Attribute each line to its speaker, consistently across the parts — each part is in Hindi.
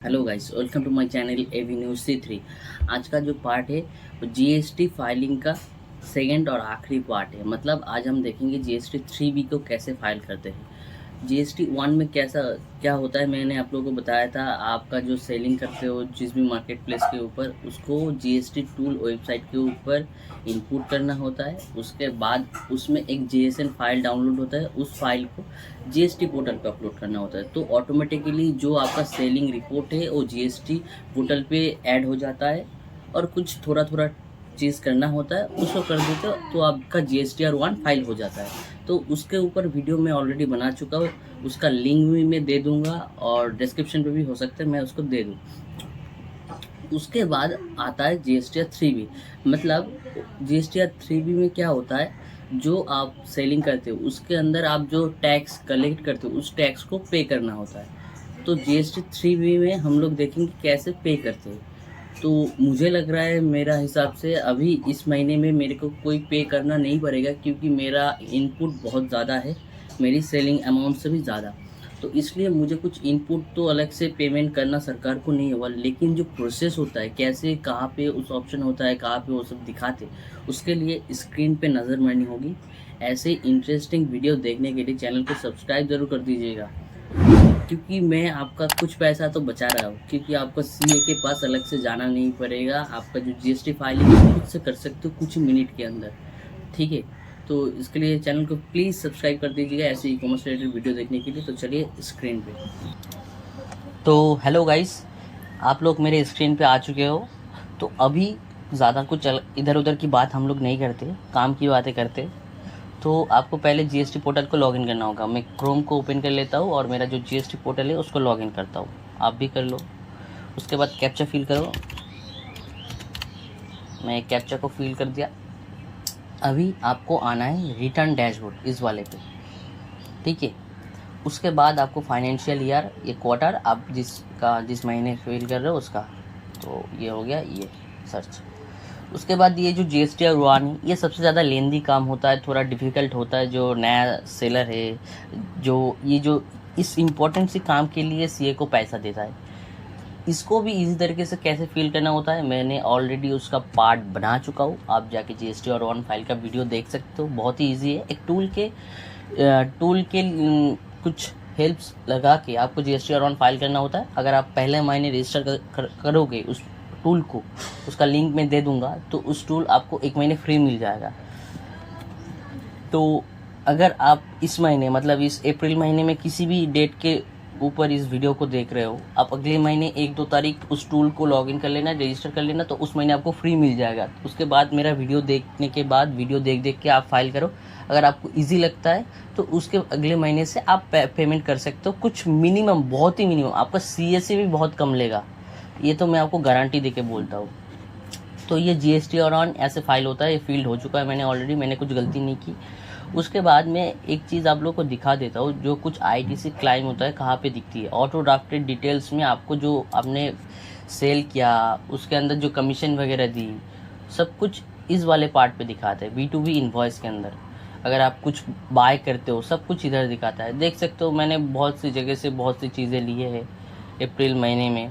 Speaker 1: Hello guys, welcome to my channel AV news C3। आज का जो पार्ट है वो जीएसटी फाइलिंग का सेकंड और आखिरी पार्ट है। मतलब आज हम देखेंगे जीएसटी 3B को कैसे फाइल करते हैं। जीएसटी 1 में कैसा क्या होता है मैंने आप लोगों को बताया था। आपका जो सेलिंग करते हो जिस भी मार्केट प्लेस के ऊपर, उसको जीएसटी टूल वेबसाइट के ऊपर इनपुट करना होता है। उसके बाद उसमें एक जेएसएन फाइल डाउनलोड होता है, उस फाइल को जीएसटी पोर्टल पे अपलोड करना होता है। तो ऑटोमेटिकली जो आपका सेलिंग रिपोर्ट है वो जीएसटी पोर्टल पे ऐड हो जाता है। और कुछ थोड़ा थोड़ा चीज़ करना होता है, उसको कर देते हो तो आपका GSTR 1 फाइल हो जाता है। तो उसके ऊपर वीडियो मैं ऑलरेडी बना चुका हूँ, उसका लिंक भी मैं दे दूंगा और डिस्क्रिप्शन पे भी हो सकता है मैं उसको दे दूँ। उसके बाद आता है GSTR 3B। मतलब GSTR 3B में क्या होता है, जो आप सेलिंग करते हो उसके अंदर आप जो टैक्स कलेक्ट करते हो उस टैक्स को पे करना होता है। तो GST 3B में हम लोग देखेंगे कैसे पे करते हैं। तो मुझे लग रहा है, मेरा हिसाब से अभी इस महीने में मेरे को कोई पे करना नहीं पड़ेगा, क्योंकि मेरा इनपुट बहुत ज़्यादा है, मेरी सेलिंग अमाउंट से भी ज़्यादा। तो इसलिए मुझे कुछ इनपुट तो अलग से पेमेंट करना सरकार को नहीं होगा। लेकिन जो प्रोसेस होता है, कैसे कहाँ पे उस ऑप्शन होता है, कहाँ पे वो सब दिखाते, उसके लिए स्क्रीन पे नज़र मारनी होगी। ऐसे इंटरेस्टिंग वीडियो देखने के लिए चैनल को सब्सक्राइब ज़रूर कर दीजिएगा, क्योंकि मैं आपका कुछ पैसा तो बचा रहा हूँ। क्योंकि आपको सीए के पास अलग से जाना नहीं पड़ेगा, आपका जो जीएसटी फाइलिंग है खुद से कर सकते हो कुछ मिनट के अंदर। ठीक है, तो इसके लिए चैनल को प्लीज़ सब्सक्राइब कर दीजिएगा ऐसे ई कॉमर्स रिलेटेड वीडियो देखने के लिए। तो चलिए स्क्रीन पे। तो हेलो गाइस, आप लोग मेरे स्क्रीन पे आ चुके हो। तो अभी ज़्यादा कुछ इधर उधर की बात हम लोग नहीं करते, काम की बातें करते। तो आपको पहले जीएसटी पोर्टल को लॉगिन करना होगा। मैं क्रोम को ओपन कर लेता हूँ और मेरा जो जीएसटी पोर्टल है उसको लॉगिन करता हूँ। आप भी कर लो। उसके बाद कैप्चा फिल करो। मैं कैप्चा को फिल कर दिया। अभी आपको आना है रिटर्न डैशबोर्ड इस वाले पे। ठीक है, उसके बाद आपको फाइनेंशियल ईयर, ये क्वार्टर आप जिस महीने फिल कर रहे हो उसका, तो ये हो गया ये सर्च। उसके बाद ये जो GSTR 1 है, ये सबसे ज़्यादा लेंदी काम होता है, थोड़ा डिफ़िकल्ट होता है। जो नया सेलर है, जो इस इम्पोर्टेंट सी काम के लिए सीए को पैसा देता है, इसको भी इसी तरीके से कैसे फिल करना होता है मैंने ऑलरेडी उसका पार्ट बना चुका हूँ। आप जाके GSTR 1 फाइल का वीडियो देख सकते हो। बहुत ही ईजी है। एक टूल के कुछ हेल्प्स लगा के आपको GSTR 1 फाइल करना होता है। अगर आप पहले महीने रजिस्टर करोगे उस टूल को, उसका लिंक मैं दे दूंगा, तो उस टूल आपको 1 महीने फ्री मिल जाएगा। तो अगर आप इस महीने मतलब इस अप्रैल महीने में किसी भी डेट के ऊपर इस वीडियो को देख रहे हो, आप अगले महीने 1-2 तारीख उस टूल को लॉगिन कर लेना, रजिस्टर कर लेना, तो उस महीने आपको फ्री मिल जाएगा। उसके बाद मेरा वीडियो देखने के बाद वीडियो देख के आप फाइल करो। अगर आपको इजी लगता है तो उसके अगले महीने से आप पेमेंट कर सकते हो। कुछ मिनिमम, बहुत ही मिनिमम, आपका सीए से भी बहुत कम लेगा, ये तो मैं आपको गारंटी देके बोलता हूँ। तो ये GSTR 1 ऐसे फाइल होता है। ये फील्ड हो चुका है मैंने ऑलरेडी, मैंने कुछ गलती नहीं की। उसके बाद मैं एक चीज़ आप लोग को दिखा देता हूँ, जो कुछ ITC क्लाइम होता है कहाँ पे दिखती है। ऑटो ड्राफ्टेड डिटेल्स में आपको जो आपने सेल किया, उसके अंदर जो कमीशन वगैरह दी, सब कुछ इस वाले पार्ट पे दिखाता है। B2B इन्वॉइस के अंदर अगर आप कुछ बाय करते हो, सब कुछ इधर दिखाता है। देख सकते हो मैंने बहुत सी जगह से बहुत सी चीज़ें लिए हैं अप्रैल महीने में।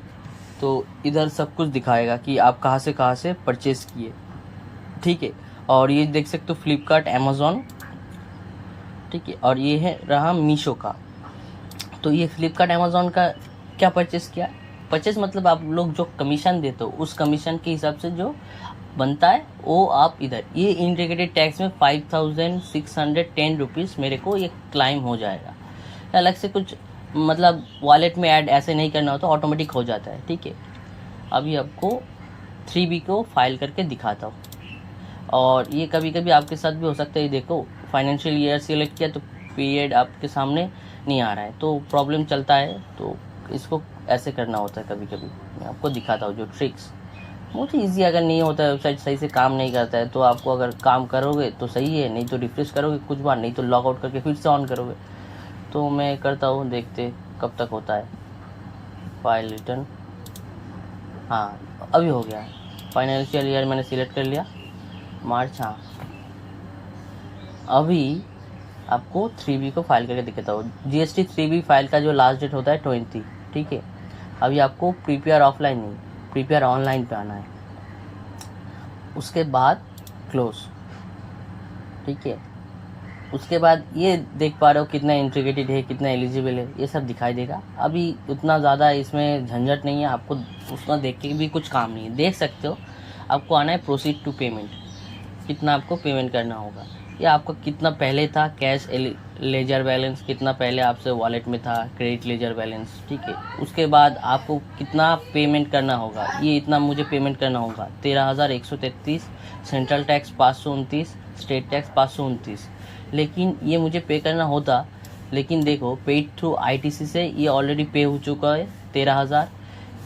Speaker 1: तो इधर सब कुछ दिखाएगा कि आप कहाँ से परचेस किए। ठीक है, और ये देख सकते हो फ्लिपकार्ट, अमेज़ॉन। ठीक है, और ये है रहा मीशो का। तो ये फ्लिपकार्ट, अमेज़ॉन का क्या परचेस किया। परचेस मतलब आप लोग जो कमीशन देते हो उस कमीशन के हिसाब से जो बनता है वो आप इधर, ये इंटीग्रेटेड टैक्स में 5610 रुपीज़ मेरे को ये क्लाइम हो जाएगा। अलग से कुछ मतलब वॉलेट में ऐड ऐसे नहीं करना होता, ऑटोमेटिक हो जाता है। ठीक है, अभी आपको 3B को फाइल करके दिखाता हूँ। और ये कभी कभी आपके साथ भी हो सकता है। देखो, फाइनेंशियल ईयर सिलेक्ट किया तो पीरियड आपके सामने नहीं आ रहा है, तो प्रॉब्लम चलता है। तो इसको ऐसे करना होता है कभी कभी। मैं आपको दिखाता हूँ जो ट्रिक्स। बहुत ही ईजी। अगर नहीं होता है, वेबसाइट सही से काम नहीं करता है, तो आपको अगर काम करोगे तो सही है, नहीं तो रिफ्रेश करोगे कुछ बार, नहीं तो लॉग आउट करके फिर से ऑन करोगे। तो मैं करता हूँ, देखते कब तक होता है। फाइल रिटर्न, हाँ अभी हो गया। फाइनेंशियल ईयर मैंने सिलेक्ट कर लिया, मार्च। हाँ, अभी आपको 3B को फाइल करके दिखाता हूँ। GST 3B फाइल का जो लास्ट डेट होता है 20। ठीक है, अभी आपको प्रीपेयर ऑफलाइन नहीं, प्रीपेयर ऑनलाइन पे आना है। उसके बाद क्लोज, ठीक है। उसके बाद ये देख पा रहे हो कितना इंटीग्रेटेड है, कितना एलिजिबल है, ये सब दिखाई देगा। अभी उतना ज़्यादा इसमें झंझट नहीं है, आपको उसका देख के भी कुछ काम नहीं है, देख सकते हो। आपको आना है प्रोसीड टू पेमेंट, कितना आपको पेमेंट करना होगा, या आपका कितना पहले था कैश लेजर बैलेंस, कितना पहले आपसे वॉलेट में था क्रेडिट लेजर बैलेंस, ठीक है। उसके बाद आपको कितना पेमेंट करना होगा, ये इतना मुझे पेमेंट करना होगा 13,133, सेंट्रल टैक्स 529, स्टेट टैक्स 529, लेकिन ये मुझे पे करना होता। लेकिन देखो पेड थ्रू ITC से ये ऑलरेडी पे हो चुका है 13,000,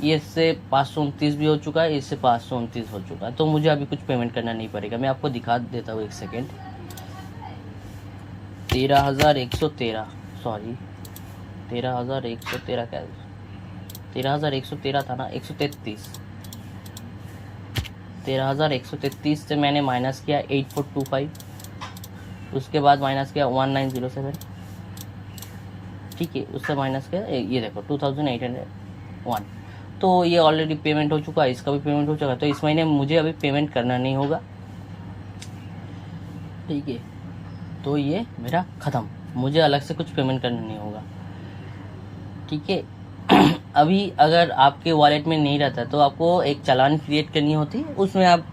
Speaker 1: ये इससे 529 भी हो चुका है, इससे 529 हो चुका है, तो मुझे अभी कुछ पेमेंट करना नहीं पड़ेगा। मैं आपको दिखा देता हूँ, एक सेकेंड। 13,113, सॉरी 13,113 क्या, 13,113 था ना, 133, 13,133 से मैंने माइनस किया 8425, उसके बाद माइनस किया 1907, ठीक है। उससे माइनस किया ये देखो 2801, तो ये ऑलरेडी पेमेंट हो चुका है, इसका भी पेमेंट हो चुका है, तो इस महीने मुझे अभी पेमेंट करना नहीं होगा, ठीक है। तो ये मेरा ख़त्म, मुझे अलग से कुछ पेमेंट करना नहीं होगा, ठीक है। अभी अगर आपके वॉलेट में नहीं रहता तो आपको एक चालान क्रिएट करनी होती है, उसमें आप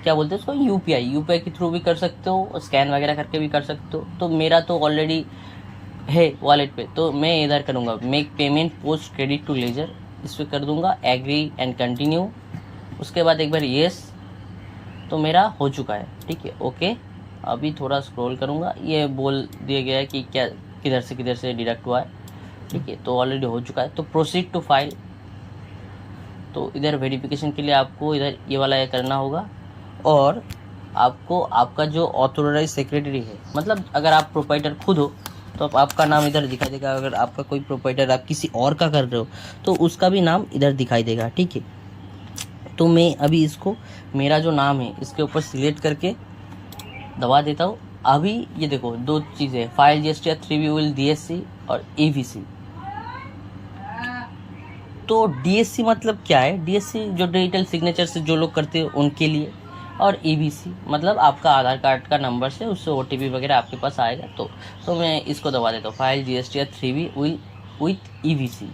Speaker 1: क्या बोलते हैं उसको, यूपीआई के थ्रू भी कर सकते हो, स्कैन वगैरह करके भी कर सकते हो। तो मेरा तो ऑलरेडी है वॉलेट पे, तो मैं इधर करूँगा make payment post credit to ledger, इस पर कर दूंगा एग्री एंड कंटिन्यू। उसके बाद एक बार येस, तो मेरा हो चुका है, ठीक है, ओके। अभी थोड़ा स्क्रॉल करूँगा, ये बोल दिया गया है कि क्या किधर से डिडक्ट हुआ है, ठीक है, तो ऑलरेडी हो चुका है। तो प्रोसीड टू फाइल, तो इधर वेरिफिकेशन के लिए आपको इधर ये वाला ये करना होगा, और आपको आपका जो ऑथोराइज सेक्रेटरी है, मतलब अगर आप प्रोप्राइटर खुद हो तो आपका नाम इधर दिखाई देगा, अगर आपका कोई प्रोप्राइटर आप किसी और का कर रहे हो तो उसका भी नाम इधर दिखाई देगा, ठीक है। तो मैं अभी इसको, मेरा जो नाम है इसके ऊपर सिलेक्ट करके दबा देता हूँ। अभी ये देखो दो चीज़ें, file GSTR 3B will DSC और EVC। तो DSC मतलब क्या है, DSC जो डिजिटल सिग्नेचर से जो लोग करते हैं उनके लिए, और EVC मतलब आपका आधार कार्ड का नंबर से उससे OTP वगैरह आपके पास आएगा। तो मैं इसको दबा देता हूँ, file GSTR 3B with EVC,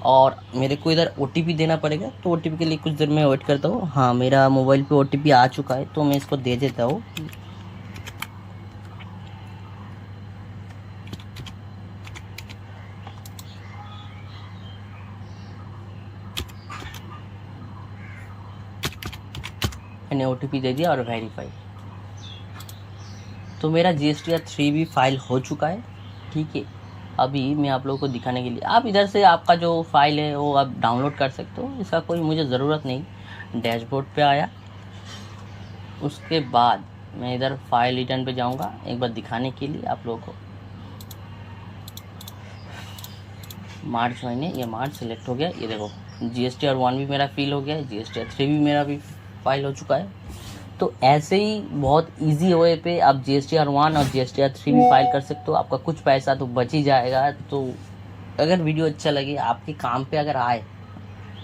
Speaker 1: और मेरे को इधर OTP देना पड़ेगा, तो OTP के लिए कुछ देर में वेट करता हूँ। हाँ, मेरा मोबाइल पे OTP आ चुका है, तो मैं इसको दे देता हूँ। मैंने OTP दे दिया और वेरीफाई, तो मेरा GSTR 3B फाइल हो चुका है, ठीक है। अभी मैं आप लोगों को दिखाने के लिए, आप इधर से आपका जो फाइल है वो आप डाउनलोड कर सकते हो, इसका कोई मुझे ज़रूरत नहीं। डैशबोर्ड पे आया, उसके बाद मैं इधर फाइल रिटर्न पे जाऊंगा एक बार दिखाने के लिए आप लोगों को। मार्च महीने, ये मार्च सेलेक्ट हो गया, ये देखो GSTR 1 भी मेरा फिल हो गया है, GSTR 3 भी मेरा भी फाइल हो चुका है। तो ऐसे ही बहुत इजी वे पे आप GSTR 1 और GSTR 3 भी फाइल कर सकते हो, आपका कुछ पैसा तो बच ही जाएगा। तो अगर वीडियो अच्छा लगे, आपके काम पे अगर आए,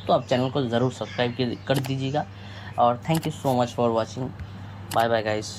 Speaker 1: तो आप चैनल को ज़रूर सब्सक्राइब कर दीजिएगा। और thank you so much for watching, bye bye guys.